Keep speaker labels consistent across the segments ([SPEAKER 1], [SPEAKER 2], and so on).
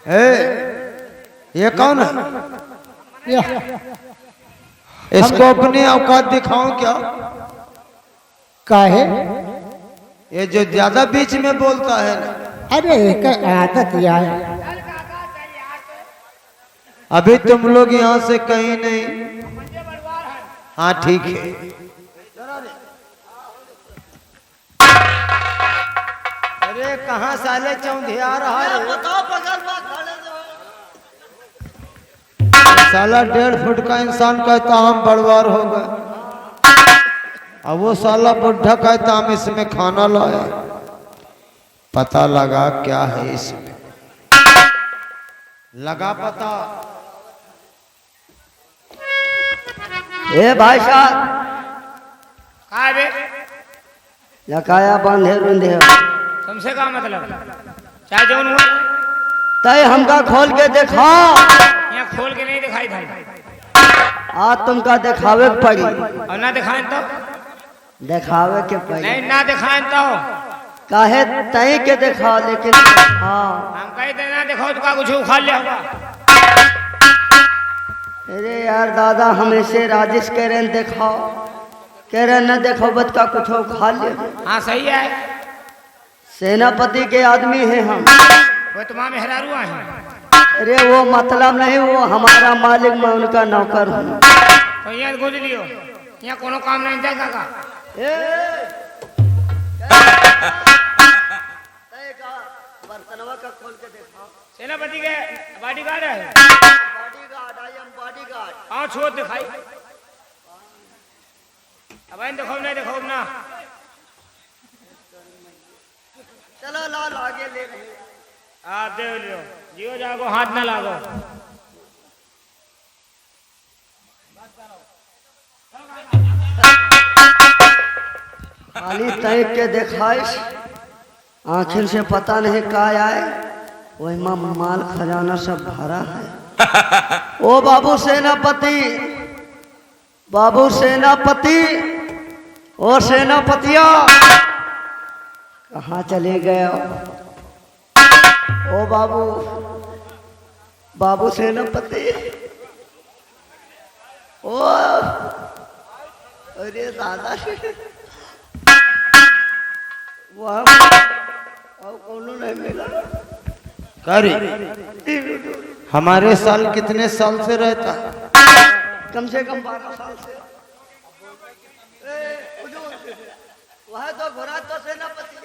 [SPEAKER 1] ये कौन है? इसको अपनी औकात दिखाऊं क्या?
[SPEAKER 2] काहे?
[SPEAKER 1] ये जो ज्यादा बीच में बोलता है ना।
[SPEAKER 2] अरे एक आदत यार।
[SPEAKER 1] अभी तुम लोग यहाँ से कहीं नहीं। हाँ ठीक है। अरे कहाँ साले चौंधिया रहा है? साला 1.5 फुट का इंसान कहता हम बड़वार हो गए, अब वो साला बुढ़ा कहता हम इसमें खाना लाया। पता लगा क्या है इसमें, लगा पता।
[SPEAKER 3] ए भाई साहब
[SPEAKER 4] का बे
[SPEAKER 3] लकाया बांधे रुंधे
[SPEAKER 4] तुमसे का मतलब? चाहे जौन हुआ
[SPEAKER 3] तय हमका खोल के देखा।
[SPEAKER 4] यहाँ खोल के नहीं दिखाई था।
[SPEAKER 3] आज तुमका दिखावे के पड़ी।
[SPEAKER 4] और ना दिखाएं तो
[SPEAKER 3] दिखावे के पड़ी
[SPEAKER 4] नहीं, ना दिखाएं तो
[SPEAKER 3] काहे तय के देखा। लेकिन हाँ
[SPEAKER 4] हम कहीं तो ना दिखाओ तो का कुछ उखाड़ ले होगा।
[SPEAKER 3] अरे यार दादा हमेशा राजेश कह रहे हैं दिखाओ, कह रहे न देखो बत का कुछ खा ले।
[SPEAKER 4] हाँ सही है,
[SPEAKER 3] सेनापति के आदमी हैं हम।
[SPEAKER 4] वो तुम्हारा मेहरारू है।
[SPEAKER 3] अरे वो मतलब नहीं, वो हमारा मालिक, मैं उनका नौकर हूँ।
[SPEAKER 4] तो यहाँ गोद लियो, यहाँ कोनो काम नहीं था का।
[SPEAKER 3] बर्तनवा का खोल के देखा।
[SPEAKER 4] सेनापति के बॉडीगार्ड है।
[SPEAKER 3] Bodyguard, I am bodyguard.
[SPEAKER 4] हाँ छोड़ दिखाई। अब इन देखो नहीं देखो ना।
[SPEAKER 3] चलो लाल आगे ले रहे।
[SPEAKER 4] आप दे लियो, जियो जागो हाथ ना लागो।
[SPEAKER 3] खाली तय के देखाइश, आखिर से पता नहीं का आए। वही माल खजाना सब भरा है। ओ बाबू सेनापति, बाबू सेनापति, ओ सेनापतिया कहाँ चले गए? ओ बाबू, बाबू सेनापति। ओ अरे दादा वह कौन नहीं मिला।
[SPEAKER 1] करे हमारे साल कितने साल से रहता?
[SPEAKER 3] कम से कम 12 साल से। वह तो घोड़ा तो सेनापति।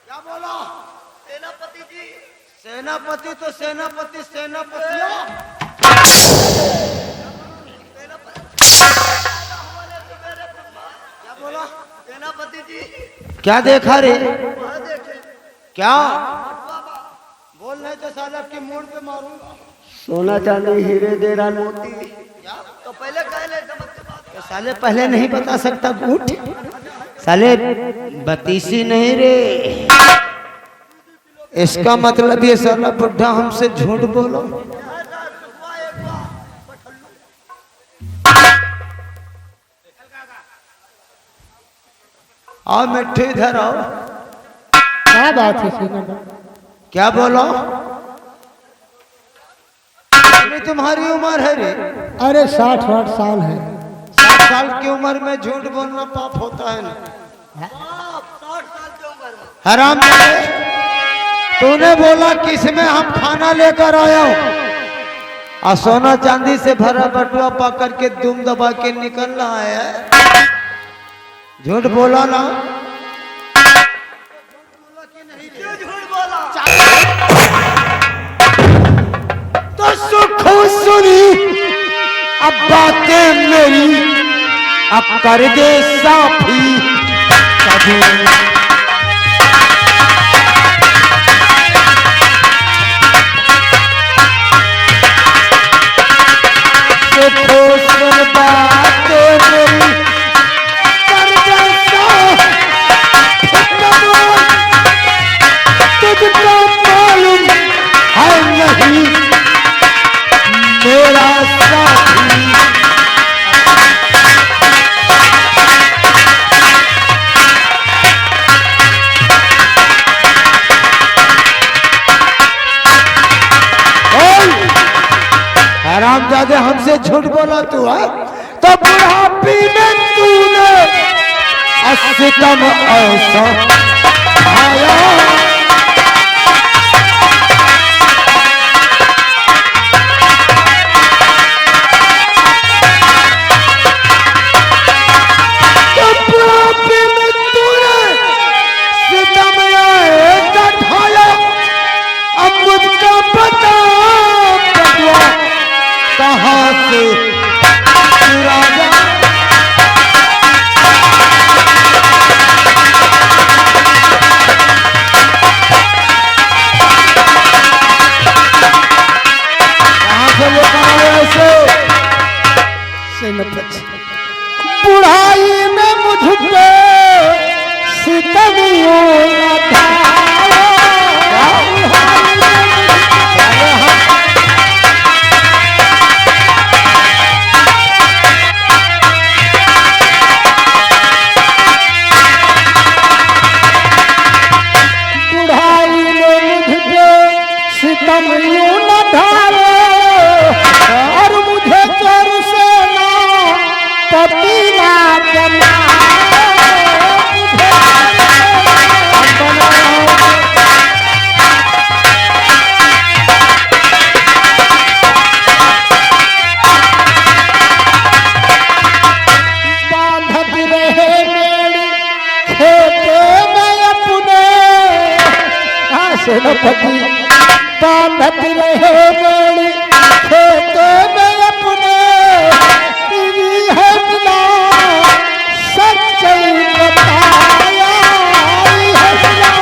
[SPEAKER 1] क्या बोला?
[SPEAKER 3] सेनापति जी।
[SPEAKER 1] सेनापति तो सेनापति सेनापति। क्या बोला?
[SPEAKER 3] सेनापति जी
[SPEAKER 1] क्या देखा रे?
[SPEAKER 3] वह देखे।
[SPEAKER 1] क्या बोल नहीं तो साला की मूड पे मारूंगा।
[SPEAKER 3] सोना चांदी हीरे देरा मोती। तो पहले कह ले
[SPEAKER 1] तो साले पहले नहीं बता सकता झूठ? साले बतीसी नहीं रे। इसका मतलब ये साला बुढ़ा हमसे झूठ बोलो। आओ मिट्टी इधर आओ।
[SPEAKER 2] क्या बात है सेनापति?
[SPEAKER 1] क्या बोलो? तुम्हारी उम्र है रे?
[SPEAKER 2] अरे 60-60 साल है।
[SPEAKER 1] 60 साल की उम्र में झूठ बोलना पाप होता है ना?
[SPEAKER 3] 60 साल की उम्र में।
[SPEAKER 1] हराम जादे, तूने बोला किसमें हम खाना लेकर आया हूँ, और सोना चांदी से भरा बटुआ पकड़ के दुम दबा के निकल रहा है। झूठ बोला ना?
[SPEAKER 3] झूठ बोला।
[SPEAKER 1] तो सुख सुनी अब बातें मेरी, अब कर दे साफी कभी। मेरा साथी तू है तो बुढ़ापी में तूने सितम ऐसा आया तो बुढ़ापी में तूने सितम ऐसा ढाया अब मुझको बता बटुआ कहाँ से राजा
[SPEAKER 2] बुढ़ाई में मुझको सितमियों न ढाया। बुढ़ाई में मुझको सितमियों न ढाया और मुझे चोर से ना पपीना बांधत रहे मेरी खेते में अपने सेनापति बांधत रहे मेरी खेते में अपने तेरी है मिला सच्चाई बताया है मिला।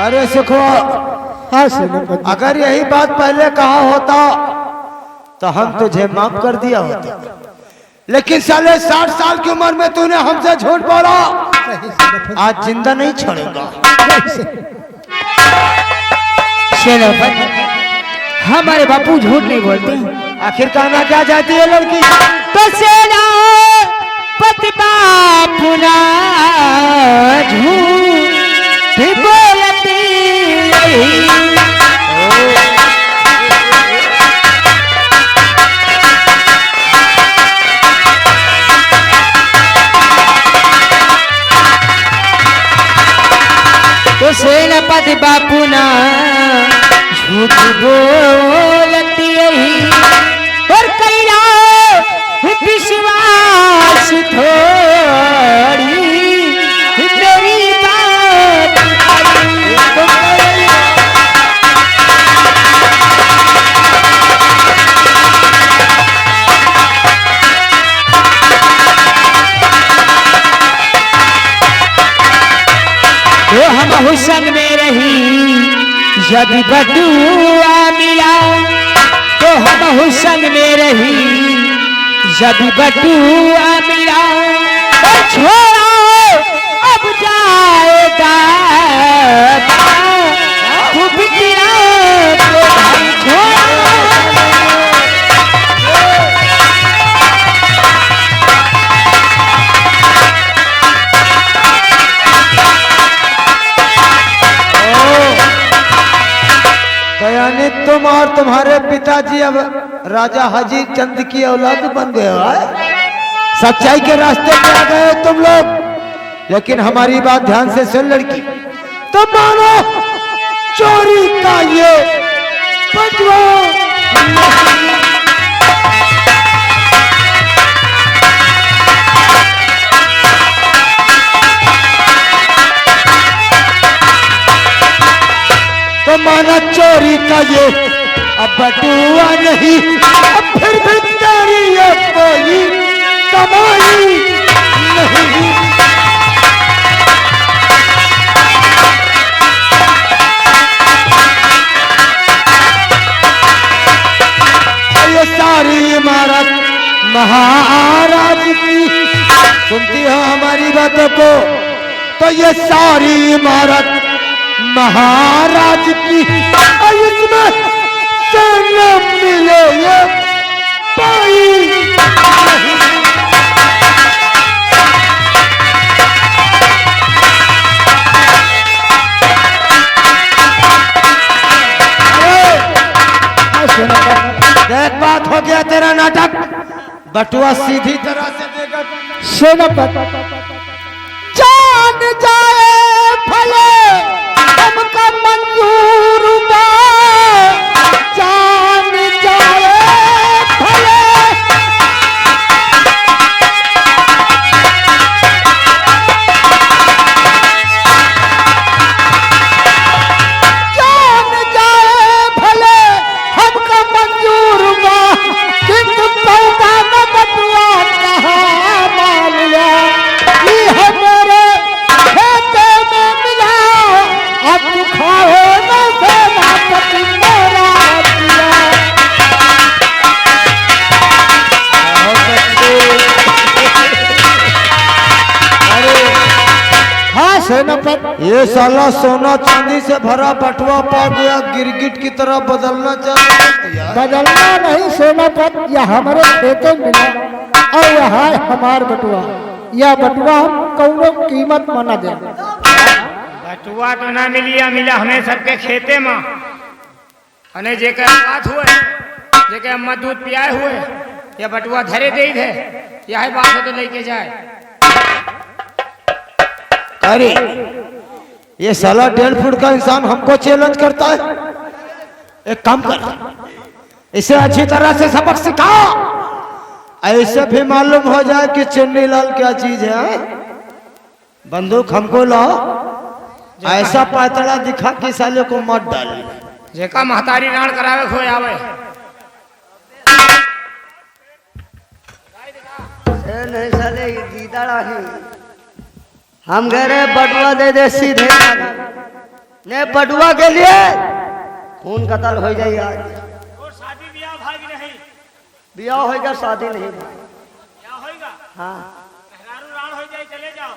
[SPEAKER 1] अरे सुखो
[SPEAKER 2] हाँ सेनापति
[SPEAKER 1] अगर यही बात पहले कहा होता तो हम तुझे माफ कर दिया होता लेकिन साले 60 साल की उम्र में तूने हमसे झूठ बोला आज जिंदा नहीं छोड़ेगा
[SPEAKER 4] सेनापति हमारे बापू झूठ नहीं बोलते।
[SPEAKER 1] आखिर कहना क्या चाहती है लड़की
[SPEAKER 4] तो सेनापति बापू ना झूठ बोलती तो सेनापति बापू ना झूठ बोलती यही और कैला विश्वास थोड़ी मेरी बात तो हम हुसन में रही जब बटुआ मिला तो हम हुसन में रही जब बटुआ मिला और छोड़ा अब जाएगा तू बिगड़ा तो भाई छोड़ा
[SPEAKER 1] यानी तुम और तुम्हारे पिताजी अब राजा हजीर चंद की औलाद बन गए हो सच्चाई के रास्ते पे आ गए तुम लोग लेकिन हमारी बात ध्यान से सुन लड़की तो मानो चोरी का ये बटुआ तो माना चोरी का ये अब बटुआ नहीं अब फिर भी तेरी ये कोई कमाई नहीं ये सारी इमारत महाराज की सुनती हो हमारी बातों को तो ये सारी इमारत महाराज की इसमें जन्म मिले ये पाई हो गया तेरा नाटक। बटुआ सीधी तरह से देगा।
[SPEAKER 2] सेनापति जान जाए भले हमका मंजूर बा, जान जाए भले जान जाए भले हमका मंजूर बा, किंतु पैदा न बटुआ कहाँ मान लिया। ये है मेरे खेते में मिला, अब तू खाओ न सेनापति मेरा दिया। हाँ सेनापति,
[SPEAKER 1] ये साला सोना चांदी से भरा बटुआ पा गया, गिरगिट की तरह बदलना चाहता।
[SPEAKER 2] बदलना नहीं सेनापति, यह हमारे खेते में मिला और यह है हमार बटुआ। यह बटुआ हम कौनो कीमत मना दे।
[SPEAKER 4] बटुआ तो ना मिलिया, मिला हमें सबके खेते में। अने जेकर बात हुए, जेके अम्मा दूध पियाए हुए, या बटुआ धरे दे है, यह बात है तो लेके जाए।
[SPEAKER 1] अरे ये साला 1.5 फुट का इंसान हमको चैलेंज करता है। एक काम कर, इसे अच्छी तरह से सबक सिखा, ऐसे भी मालूम हो जाए कि चन्नी लाल क्या चीज है। बंदूक हमको लाओ, ऐसा पातला दिखा कि साले को मत डाल।
[SPEAKER 4] जेका महतारी राण करावे खोए आवे।
[SPEAKER 3] नहीं साले ये गीदड़ा ही हम कह रहे बटुआ दे दे सीधे। ने बटुआ के लिए खून कत्ल हो जाए आज।
[SPEAKER 4] और शादी ब्याह भागी नहीं,
[SPEAKER 3] ब्याह होगा शादी नहीं।
[SPEAKER 4] क्या होगा?
[SPEAKER 3] हाँ
[SPEAKER 4] मेहरारू राण हो जाए, चले जाओ।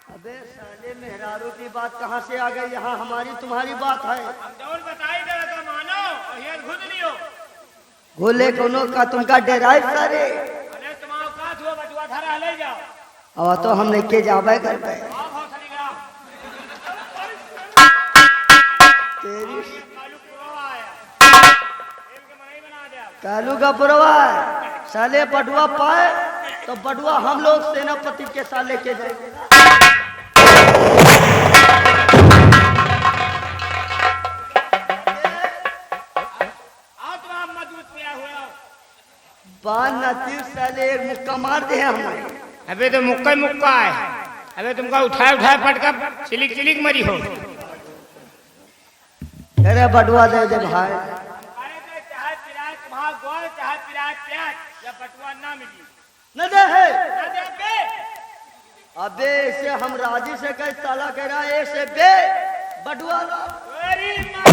[SPEAKER 3] अबे साले मेहरारू की बात कहाँ से आ गई? यहाँ हमारी तुम्हारी बात है।
[SPEAKER 4] हम जौन बताई दे तो मानो, ये घुद लियो।
[SPEAKER 3] गोले कोनो का तुमका डेराय सारे।
[SPEAKER 4] अरे तुम्हारा काथ हुआ, बटुआ धरा ले जाओ।
[SPEAKER 3] अब तो हम लेके जावे कर पे।
[SPEAKER 4] आओ भाव चली गया।
[SPEAKER 3] तेरी
[SPEAKER 4] कालू पुरवा आया, खेल के मनाई बना दिया।
[SPEAKER 3] कालू का पुरवा है। साले बटुआ पाए तो बटुआ हम लोग सेनापति के साथ लेके जाएंगे।
[SPEAKER 4] आओ तुम्हारा अम्मा दूध पिया हुआ।
[SPEAKER 3] बान नतीर साले एक मुक्का मार दे हमें।
[SPEAKER 4] अबे तो मुक्का ही मुक्का है। अबे तुमका उठाए उठाए पटका चिलिक चिलिक मरी हो।
[SPEAKER 3] अरे बटुआ दे दे भाई।
[SPEAKER 4] अरे तो चाहे पिराज तुम्हारा गोल, चाहे पिराज प्याज, या बटुआ ना मिली
[SPEAKER 3] न दे है।
[SPEAKER 4] ना दे बे।
[SPEAKER 3] अबे इसे हम राजी से कह साला कह रहा है ऐसे बे बटुआ लो।
[SPEAKER 4] अरे माँ।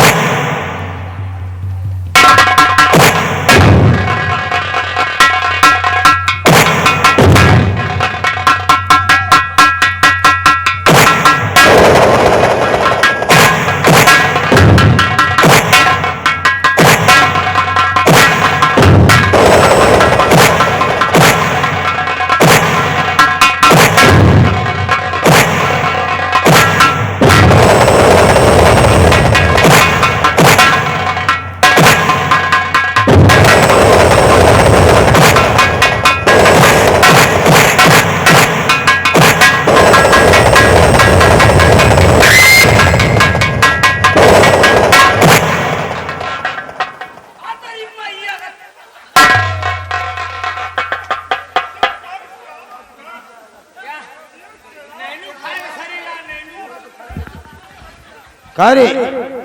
[SPEAKER 1] करे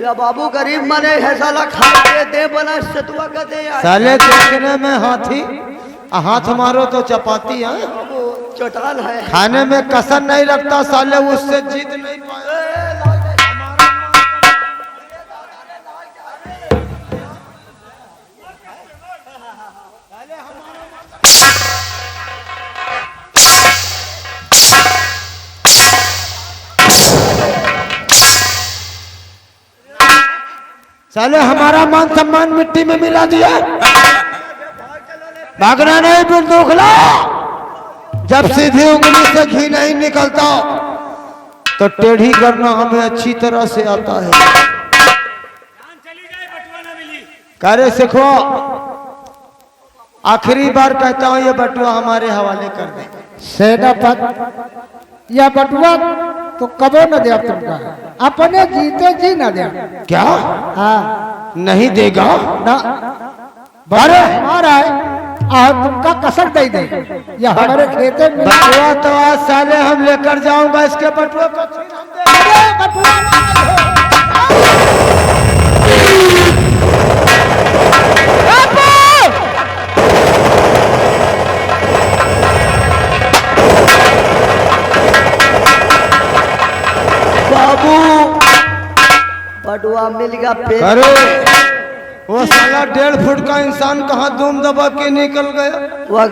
[SPEAKER 3] या बाबू गरीब मने है साला खा के दे बना सतुआ का दे यार।
[SPEAKER 1] साले देखने में हाथी, हाथ मारो तो चपाती है।
[SPEAKER 3] वो चटाल है।
[SPEAKER 1] खाने में कसर नहीं रखता साले, उससे जीत नहीं पाए। साले हमारा मान सम्मान मिट्टी में मिला दिया। भागना नहीं, बंदूक ला। जब सीधी उंगली से घी नहीं निकलता तो टेढ़ी करना हमें अच्छी तरह से आता है।
[SPEAKER 4] जान चली जाए, बटुआ ना मिली।
[SPEAKER 1] करे सीखो, आखिरी बार कहता हूँ ये बटुआ हमारे हवाले कर दे।
[SPEAKER 2] सेनापति यह बटुआ तो कबो न दे तुमका, अपने जीते जी न दे।
[SPEAKER 1] क्या?
[SPEAKER 2] हाँ
[SPEAKER 1] नहीं देगा
[SPEAKER 2] ना,
[SPEAKER 1] बारे
[SPEAKER 2] हमारा है और तुमका कसक दे दे। यह हमारे खेते में
[SPEAKER 1] बटुआ तो आज साले हम लेकर जाऊंगा, इसके बटुआ को छीन हम देंगे।
[SPEAKER 3] बाबू बटुआ मिल गया पेट।
[SPEAKER 1] अरे वो साला 1.5 फुट का इंसान कहाँ धूम दबा के निकल गया।
[SPEAKER 3] वह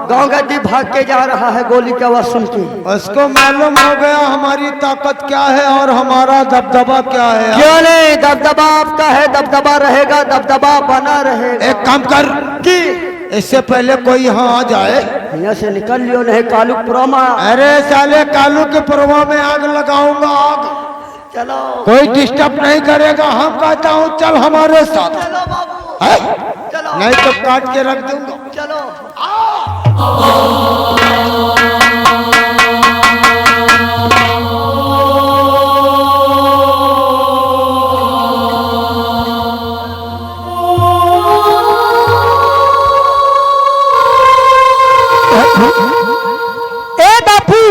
[SPEAKER 3] गांव गड्डी भाग के जा रहा है गोली की आवाज सुन के।
[SPEAKER 1] उसको मालूम हो गया हमारी ताकत क्या है और हमारा दबदबा क्या है।
[SPEAKER 3] क्यों नहीं, दबदबा आपका है, दबदबा रहेगा, दबदबा बना रहेगा।
[SPEAKER 1] एक काम कर
[SPEAKER 3] कि
[SPEAKER 1] इससे पहले कोई यहाँ आ जाए,
[SPEAKER 3] यहाँ से निकल लियो नहीं कालूपुरा में।
[SPEAKER 1] अरे साले कालू के परवा में आग लगाऊंगा, आग।
[SPEAKER 3] चलो
[SPEAKER 1] कोई डिस्टर्ब नहीं करेगा, हम कहता हूँ चल हमारे साथ।
[SPEAKER 3] चलो बाबू
[SPEAKER 1] है?
[SPEAKER 3] चलो
[SPEAKER 1] नहीं तो काट के रख दूंगा।
[SPEAKER 3] चलो।
[SPEAKER 5] ए बापू,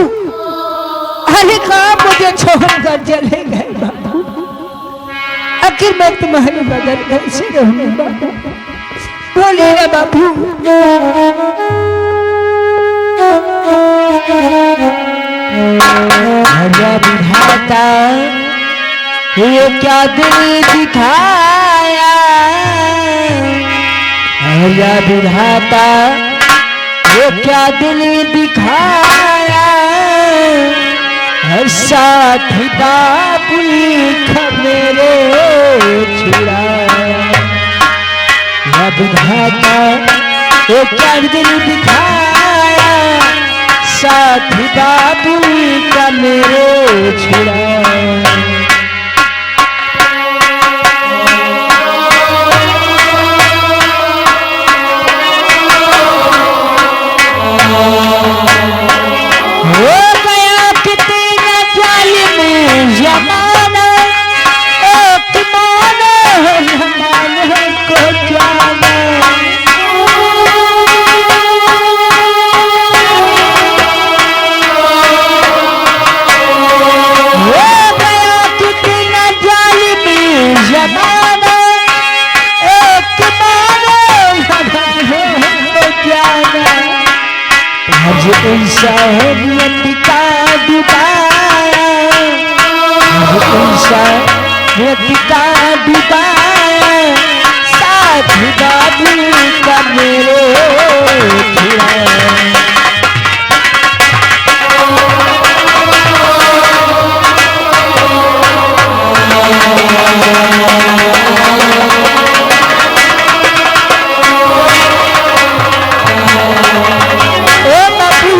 [SPEAKER 5] अरे कहाँ मुझे छोड़कर चले गए बापू? आखिर मैं तुम्हारे बगैर कैसे रहूंगी बापू? बोलिए ना बापू। अरे विधाता, ये क्या दिल दिखाया? अरे विधाता, ये क्या दिल दिखाया? हर साथ बाबुल खबरे छुड़ाया। या विधाता, ये क्या दिल दिखाया? साथ बाबुल का मेरे छुड़ाया। हो गया कितना जालिम जमाना, एक मानो जमाने को जाना। हो गया कितना जालिम जमाना, एक मानो जमाने को जाना। आज इंसानियत का डुबाया, आज इंसानियत का डुबाया। साथ बाबू का मेरे छुड़ाया। ए बाबू,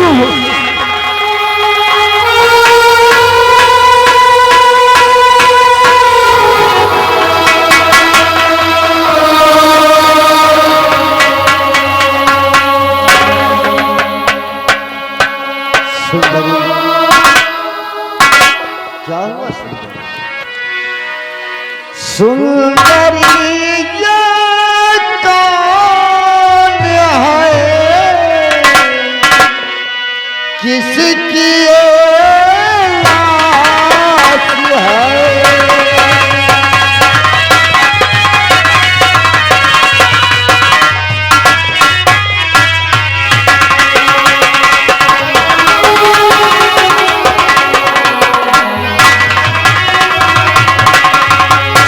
[SPEAKER 1] सुंदरी
[SPEAKER 3] क्या हुआ सुंदरी?
[SPEAKER 1] सुंदरी ये कौन है, किसकी लाश है?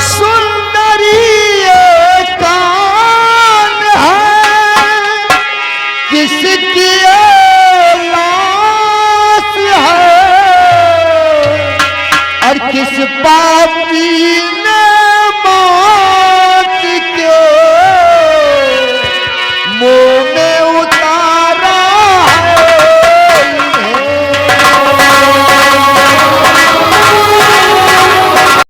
[SPEAKER 1] सुंदरी ये कौन है, किसकी लाश है? और किस पापी